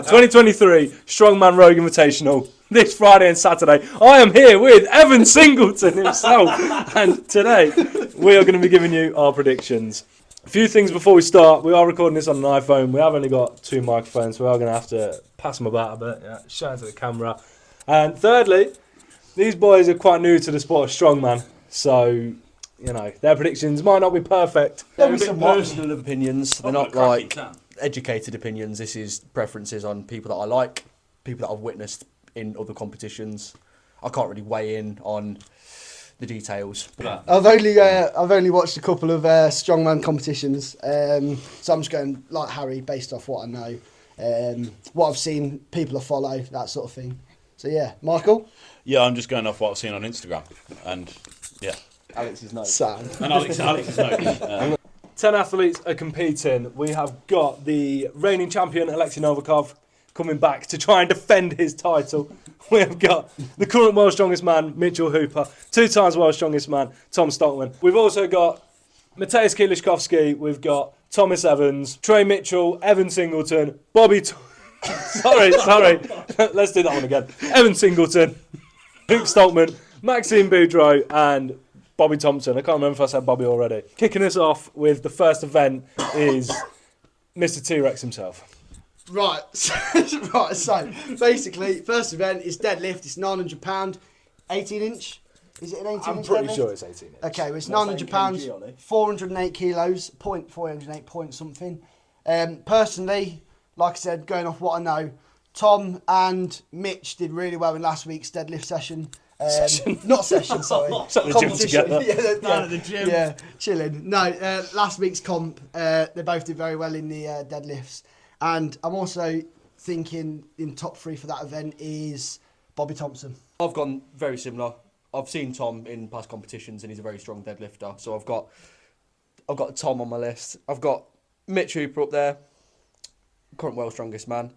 2023 Strongman Rogue Invitational. This Friday and Saturday, I am here with Evan Singleton himself. And today, we are going to be giving you our predictions. A few things before we start. We are recording this on an iPhone. We have only got 2 microphones, so we are going to have to pass them about a bit. Yeah, shout out to the camera. And thirdly, these boys are quite new to the sport of strongman. So, you know, their predictions might not be perfect. There'll be some personal opinions. They're not like educated opinions. This is preferences on people that I like, people that I've witnessed in other competitions. I can't really weigh in on the details. I've only watched a couple of strongman competitions, so I'm just going like Harry based off what I know, what I've seen people I follow, that sort of thing. So yeah, Michael. Yeah, I'm just going off what I've seen on Instagram, and yeah, Alex's notes. Sam. and Alex's notes. 10 athletes are competing. We have got the reigning champion, Alexei Novikov, coming back to try and defend his title. We have got the current world's strongest man, Mitchell Hooper, 2 times world's strongest man, Tom Stoltman. We've also got Mateusz Kieliszkowski, we've got Thomas Evans, Trey Mitchell, Evan Singleton, Bobby... sorry. Let's do that one again. Evan Singleton, Luke Stoltman, Maxime Boudreau, and Bobby Thompson. I can't remember if I said Bobby already. Kicking us off with the first event is Mr. T-Rex himself. Right, so basically, first event is deadlift. It's £900, 18 inch. Is it an 18 inch? I'm pretty deadlift? sure it's 18 inch. Okay, well, it's £900, 408 kilos, 408 point something. Personally, like I said, going off what I know, Tom and Mitch did really well in last week's deadlift session. Not session, sorry. Sat at the gym together. Down at the gym. Yeah, chilling. No, last week's comp, they both did very well in the deadlifts. And I'm also thinking in top 3 for that event is Bobby Thompson. I've gone very similar. I've seen Tom in past competitions and he's a very strong deadlifter. So I've got Tom on my list. I've got Mitch Hooper up there, current world's strongest man.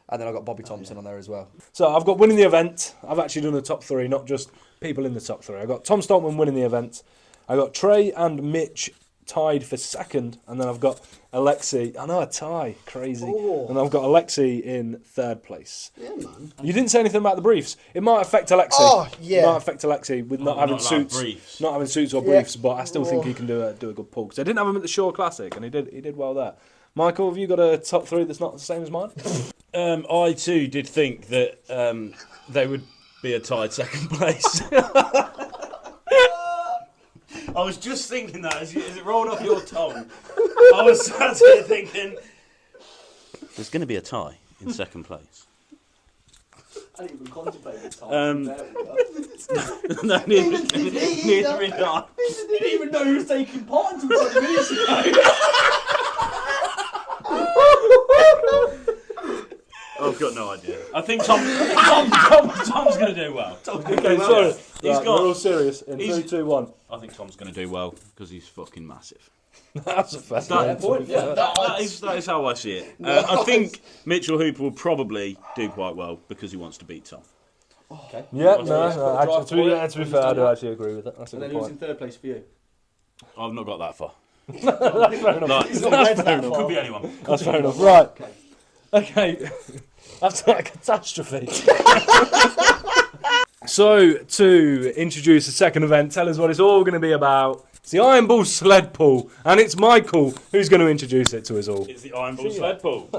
And then I've got Bobby Thompson on there as well. So I've got winning the event. I've actually done the top 3, not just people in the top 3. I've got Tom Stoltman winning the event. I got Trey and Mitch tied for second. And then I've got Alexei. I know, a tie. Crazy. Oh. And I've got Alexei in 3rd place. Yeah, man. You didn't say anything about the briefs. It might affect Alexei. Oh, yeah. It might affect Alexei with not having suits. Briefs. Not having suits or briefs, but I still think he can do a good pull. Because I didn't have him at the Shore Classic, and he did well there. Michael, have you got a top 3 that's not the same as mine? I too did think that they would be a tied second place. I was just thinking that as it rolled off your tongue. I was sat here thinking, there's going to be a tie in second place. I didn't even contemplate the time. No, neither did I. He didn't even know he was taking part until 20 minutes ago. I've got no idea. I think Tom's going to do well. Okay, sorry. He's We're got. all serious. In 3, 2, 1. I think Tom's going to do well because he's fucking massive. That's a fair point. That is how I see it. I think Mitchell Hooper will probably do quite well because he wants to beat Tom. Okay. Yeah, no. Actually, to be fair, I do actually agree with that. That's a And good then he was in point. 3rd place for you. I've not got that far. That's fair enough. Like, He's not read that Could far. be anyone. That's fair enough. Right. Okay. After that catastrophe. So, to introduce the second event, tell us what it's all going to be about. It's the Iron Bull sled pull, and it's Michael who's going to introduce it to us all. It's the Iron Bull sled pull.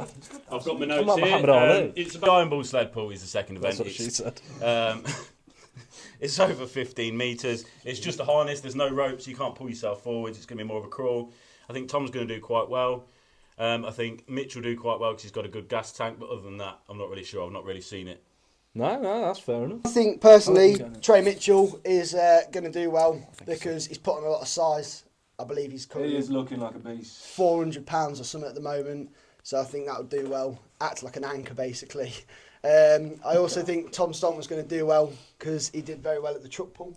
I've got my notes on, here. Muhammad Ali. It's the Iron Bull sled pull is the second event. That's what she said. It's over 15 metres. It's just a harness. There's no ropes. You can't pull yourself forwards. It's going to be more of a crawl. I think Tom's going to do quite well. I think Mitch will do quite well because he's got a good gas tank. But other than that, I'm not really sure. I've not really seen it. No, that's fair enough. I think personally, Trey Mitchell is going to do well because he's put on a lot of size. I believe he's currently looking like a beast. £400 or something at the moment. So I think that would do well. Act like an anchor, basically. I also think Tom Stoltman's going to do well because he did very well at the truck pull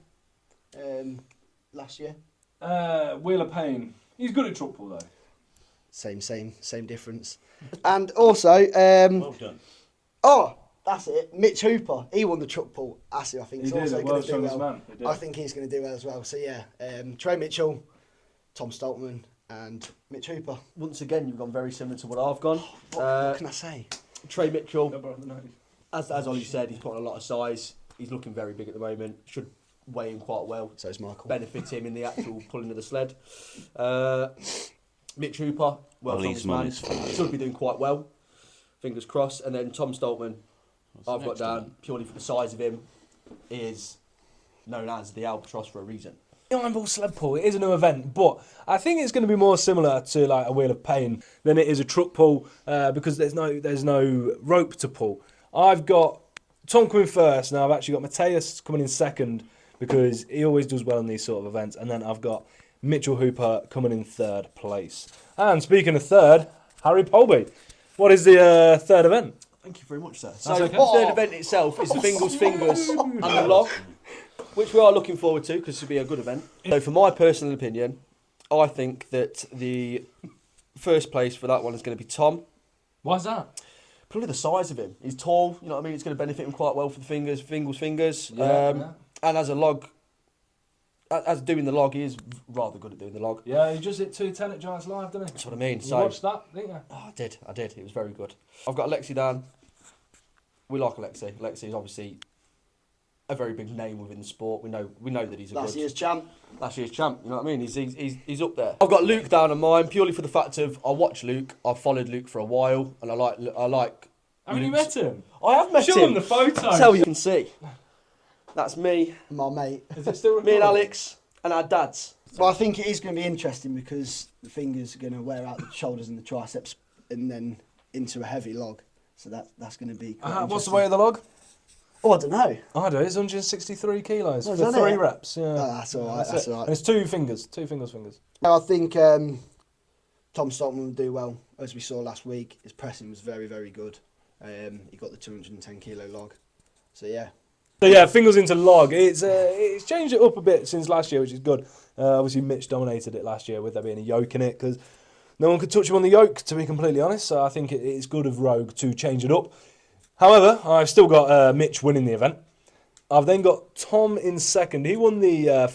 last year. Wheel of Pain. He's good at truck pull, though. Same difference. And also, Well done. oh, that's it. Mitch Hooper. He won the truck pull. That's it. I think he's also going to do well. Man. I think he's going to do well as well. So yeah, Trey Mitchell, Tom Stoltman, and Mitch Hooper. Once again, you've gone very similar to what I've gone. What can I say? Trey Mitchell, as Ollie said, he's put on a lot of size. He's looking very big at the moment. Should weigh him quite well. So is Michael. Benefit him in the actual pulling of the sled. Mitch Hooper, Ollie's man should be doing quite well. Fingers crossed. And then Tom Stoltman, I've got down purely for the size of him, is known as the Albatross for a reason. The Iron Ball sled pull, it is a new event, but I think it's going to be more similar to like a Wheel of Pain than it is a truck pull because there's no rope to pull. I've got Tom coming first. Now I've actually got Mateus coming in second because he always does well in these sort of events, and then I've got Mitchell Hooper coming in third place. And speaking of third, Harry Polby, what is the third event? Thank you very much, sir. That's So okay. the third event itself is the Fingers and the log, which we are looking forward to because this will be a good event. So for my personal opinion, I think that the first place for that one is going to be Tom. Why's that? Probably the size of him. He's tall, you know what I mean? It's going to benefit him quite well for the fingers. Yeah. And as a log, as doing the log, he is rather good at doing the log. Yeah, he just hit 210 at Giants Live, didn't he? That's what I mean. You So watched that, didn't you? Oh, I did. It was very good. I've got Alexi down. We like Alexi. Alexi is obviously a very big name within the sport. We know that he's a Last year's champ. Last year's champ. You know what I mean? He's up there. I've got Luke down on mine purely for the fact of I watch Luke. I've followed Luke for a while, and I like. Haven't you Luke's- met him? I have met Show him. him the photo. That's how you can see. That's me, My mate. Is it still me and recording? Alex, and our dads. Well, I think it is going to be interesting because the fingers are going to wear out the shoulders and the triceps and then into a heavy log. So that's going to be quite What's the interesting. weight of the log? Oh, I don't know. I do. It's 163 kilos Oh, is for that 3 it? reps. Yeah. Oh, that's all right. That's it. all right. And it's 2 fingers. 2 fingers. I think Tom Stoltman will do well, as we saw last week. His pressing was very, very good. He got the 210 kilo log. So yeah. So yeah, fingers into log. It's changed it up a bit since last year, which is good. Obviously, Mitch dominated it last year with there being a yoke in it because no one could touch him on the yoke, to be completely honest. So I think it's good of Rogue to change it up. However, I've still got Mitch winning the event. I've then got Tom in second. He won the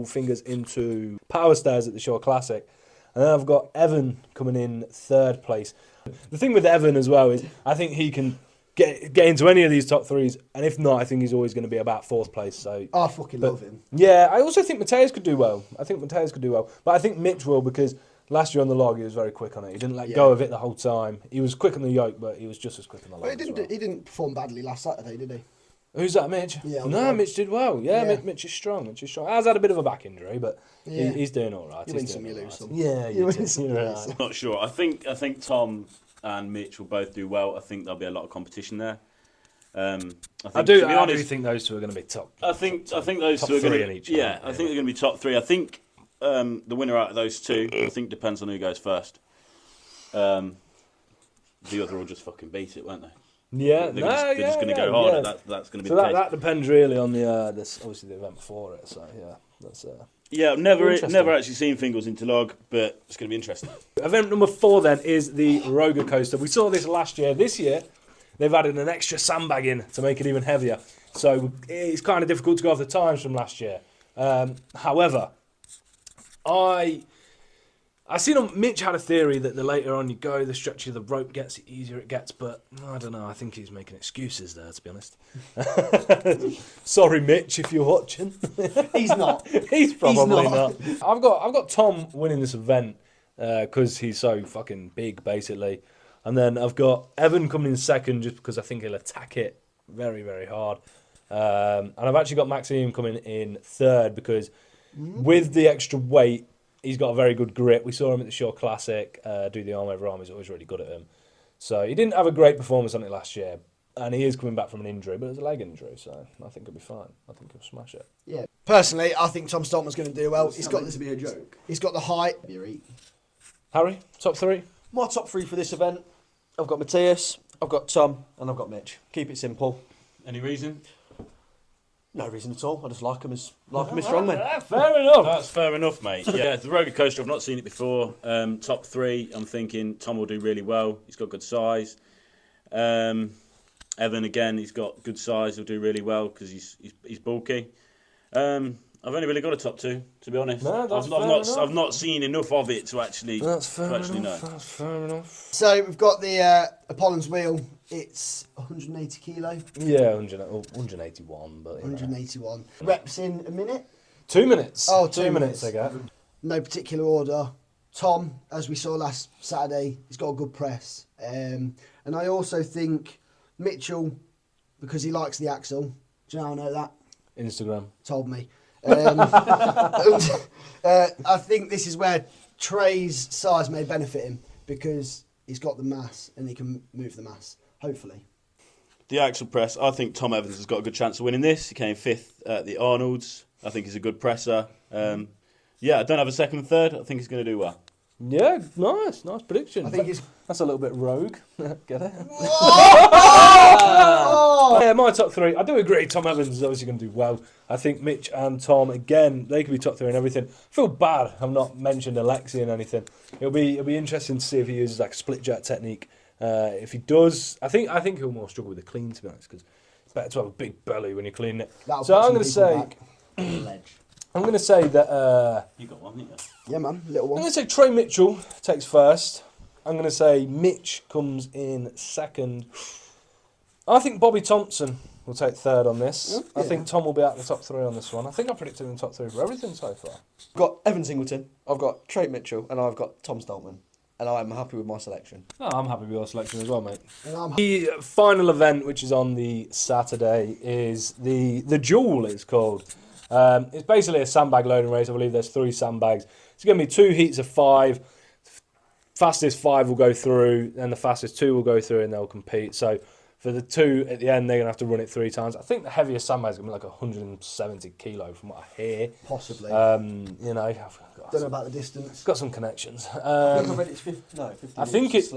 fingers into power stairs at the Shore Classic. And then I've got Evan coming in third place. The thing with Evan as well is I think he can get into any of these top 3s, and if not, I think he's always going to be about 4th place. So I fucking love him. yeah, I also think Mateus could do well. But I think Mitch will because last year on the log he was very quick on it. He didn't let go of it the whole time. He was quick on the yoke, but he was just as quick on the log. But he didn't perform badly last Saturday, did he? Who's that, Mitch? Yeah, no, Mitch did well. Yeah, Yeah. Mitch is strong. Has had a bit of a back injury, but Yeah. he's doing all right. You He's win some, doing you all lose right. some. Yeah, You win do. some, You're you right. lose some. Not sure. I think Tom and Mitch will both do well. I think there'll be a lot of competition there. I I do do think those two are going to be top. I think those top two are going 3 to in each. Yeah, event, I think they're going to be top 3. I think the winner out of those two, I think depends on who goes first. The other will just fucking beat it, won't they? Yeah, They're just going to go hard. That's going to be So the case. that depends really on the this obviously the event before it. So yeah, that's Yeah, I've never Interesting. actually seen Fingers into log, but it's going to be interesting. event number 4 then is the roller coaster. We saw this last year. This year they've added an extra sandbag in to make it even heavier. So it's kind of difficult to go off the times from last year. However, I seen Mitch had a theory that the later on you go, the stretchier the rope gets, the easier it gets. But I don't know. I think he's making excuses there, to be honest. Sorry, Mitch, if you're watching. He's not. He's probably not. not. I've got Tom winning this event because he's so fucking big, basically. And then I've got Evan coming in second just because I think he'll attack it very, very hard. And I've actually got Maxime coming in third because with the extra weight, he's got a very good grip. We saw him at the Shore Classic do the arm over arm. He's always really good at him. So he didn't have a great performance on it last year. And he is coming back from an injury, but it's a leg injury. So I think he'll be fine. I think he'll smash it. Yeah. Personally, I think Tom Stoltman's going to do well. He's got to be a joke. He's got the height. Harry, top 3? My top 3 for this event, I've got Mateus, I've got Tom, and I've got Mitch. Keep it simple. Any reason? No reason at all. I just like him as strongman. Fair enough. That's fair enough, mate. Yeah, the roller coaster, I've not seen it before. Top 3, I'm thinking Tom will do really well. He's got good size. Evan, again, he's got good size. He'll do really well because he's bulky. I've only really got a top 2, to be honest. No, that's fair I've enough. not seen enough of it to actually know. That's fair enough. So we've got the Apollon's wheel. It's 180 kilo. Yeah, 181, but 181. Reps in a minute. 2 minutes. Oh, 2 minutes, I guess. No particular order. Tom, as we saw last Saturday, he's got a good press. And I also think Mitchell, because he likes the axle. Do you know how I know that? Instagram. Told me. I think this is where Trey's size may benefit him because he's got the mass and he can move the mass, hopefully. The axle press, I think Tom Evans has got a good chance of winning this. He came 5th at the Arnold's. I think he's a good presser. Yeah, I don't have a second and third. I think he's going to do well. Yeah, nice prediction. I think he's... That's a little bit rogue. Get it? Oh! Yeah, my top 3. I do agree. Tom Evans is obviously going to do well. I think Mitch and Tom, again, they could be top 3 and everything. I feel bad I've not mentioned Alexi and anything. It'll be interesting to see if he uses like a split jack technique. If he does, I think he'll more struggle with the clean, to be honest, because it's better to have a big belly when you're cleaning it. So I'm going to say, that. You got one, didn't you? Yeah, man, little I'm one. going to say Trey Mitchell takes first. I'm going to say Mitch comes in second. I think Bobby Thompson will take third on this. Yeah. I think Tom will be out the top 3 on this one. I think I predicted him top 3 for everything so far. I've got Evan Singleton, I've got Trey Mitchell, and I've got Tom Stoltman. And I'm happy with my selection. Oh, I'm happy with your selection as well, mate. And I'm The final event, which is on the Saturday, is the Duel, it's called. It's basically a sandbag loading race. I believe there's 3 sandbags. It's going to be 2 heats of 5. Fastest 5 will go through, and the fastest 2 will go through, and they'll compete. So for the 2 at the end, they're going to have to run it 3 times. I think the heaviest sandbag is going to be like 170 kilo, from what I hear. possibly. You know, Don't know about the distance. got some connections. I think I read it's 15. I think it's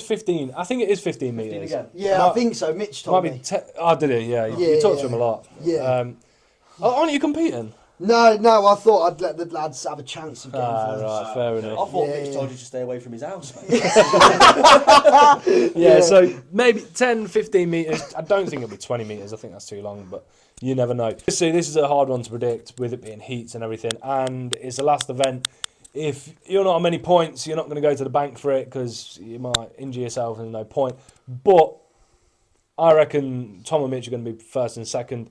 15. I think it is 15 meters. 15 again. Yeah, I think so. Mitch told Might me. be. Oh, did he? Yeah. You talked to him a lot. Yeah. Aren't you competing? No, I thought I'd let the lads have a chance of getting first. Right, fair I enough. thought Yeah, Mitch yeah. told you to stay away from his house. Yeah, so maybe 10, 15 metres. I don't think it'll be 20 metres. I think that's too long, but you never know. See, this is a hard one to predict with it being heats and everything, and it's the last event. If you're not on many points, you're not going to go to the bank for it because you might injure yourself and no point. But I reckon Tom and Mitch are going to be first and second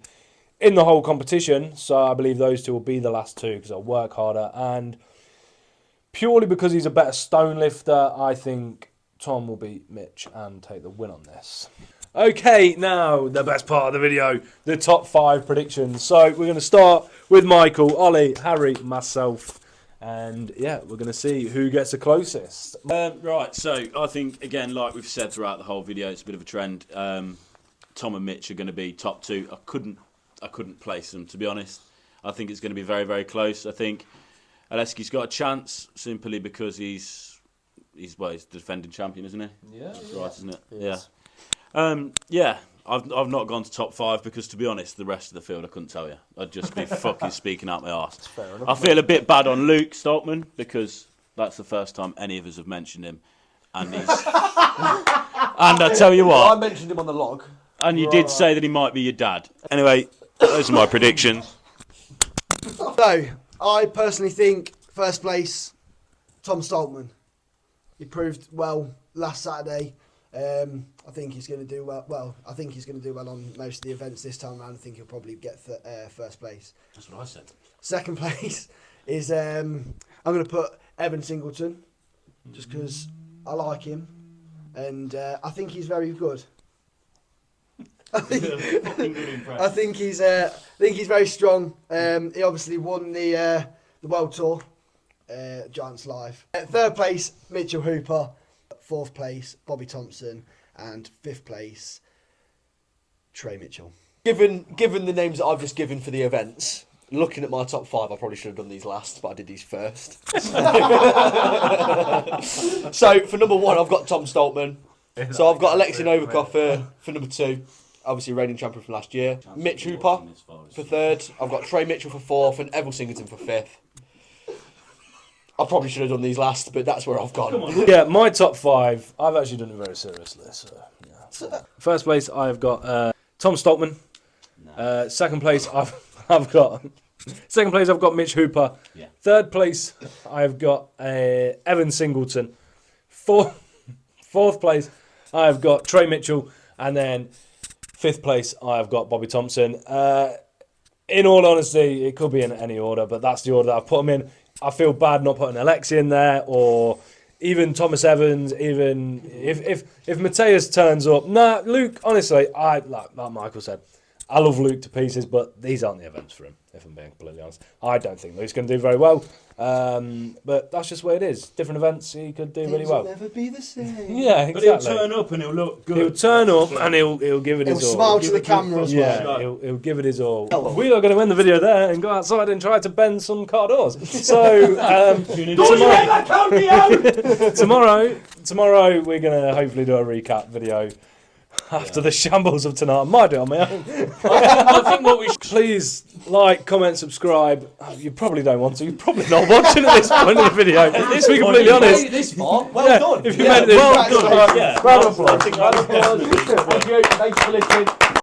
in the whole competition, so I believe those 2 will be the last 2 because they'll work harder. And purely because he's a better stone lifter, I think Tom will beat Mitch and take the win on this. Okay, now the best part of the video, the top 5 predictions. So we're going to start with Michael, Ollie, Harry, myself, and yeah, we're going to see who gets the closest. Right, so I think, again, like we've said throughout the whole video, it's a bit of a trend. Tom and Mitch are going to be top 2. I couldn't place them, to be honest. I think it's going to be very, very close. I think Aleski's got a chance simply because he's the defending champion, isn't he? Yeah, that's right, isn't it? Yes. Yeah. I've not gone to top 5 because, to be honest, the rest of the field I couldn't tell you. I'd just be fucking speaking out my arse. Fair enough, I feel a bit bad on Luke Stoltman because that's the first time any of us have mentioned him, and he's. And I tell you I what, mentioned him on the log. and you did say that he might be your dad. Anyway, those are my predictions. So, I personally think first place, Tom Stoltman. He proved well last Saturday. I think he's going to do well. I think he's going to do well on most of the events this time around. I think he'll probably get first place. That's what I said. Second place is I'm going to put Evan Singleton, just because I like him, and I think he's very good. I think he's very strong. He obviously won the World Tour, Giants Live. Third place, Mitchell Hooper. Fourth place, Bobby Thompson, and 5th place, Trey Mitchell. Given the names that I've just given for the events, looking at my top 5, I probably should have done these last, but I did these first. So for number 1, I've got Tom Stoltman. So I've got Alexei Novikov for number 2, obviously reigning champion from last year. Mitch Hooper for 3rd. I've got Trey Mitchell for 4th and Evan Singleton for 5th. I probably should have done these last, but that's where I've gone. Yeah, my top 5, I've actually done it very seriously. So, yeah. First place, I've got Tom Stoltman. Second place, I've got Second place, I've got Mitch Hooper. Yeah. Third place, I've got Evan Singleton. Fourth place, I've got Trey Mitchell. And then fifth place, I've got Bobby Thompson. In all honesty, it could be in any order, but that's the order that I've put them in. I feel bad not putting Alexi in there, or even Thomas Evans. Even if Mateus turns up, Luke. Honestly, like Michael said, I love Luke to pieces, but these aren't the events for him. If I'm being completely honest, I don't think Luke's going to do very well. But that's just where it is. Different events, he could do really well. Things will never be the same. Yeah, But exactly. he'll turn up and he'll look good. He'll turn up and he'll give it He'll his all. smile to the camera as well. Yeah, he'll give it his all. We are going to end the video there and go outside and try to bend some car doors. So tomorrow we're going to hopefully do a recap video after the shambles of tonight. I might do it on my own. I think what we should... Please like, comment, subscribe. You probably don't want to. You're probably not watching at this point in the video. Let's be completely honest. This far, well done. If you made it this far, Yeah. round of applause. I think that was definitely- Thank you. Thanks for listening.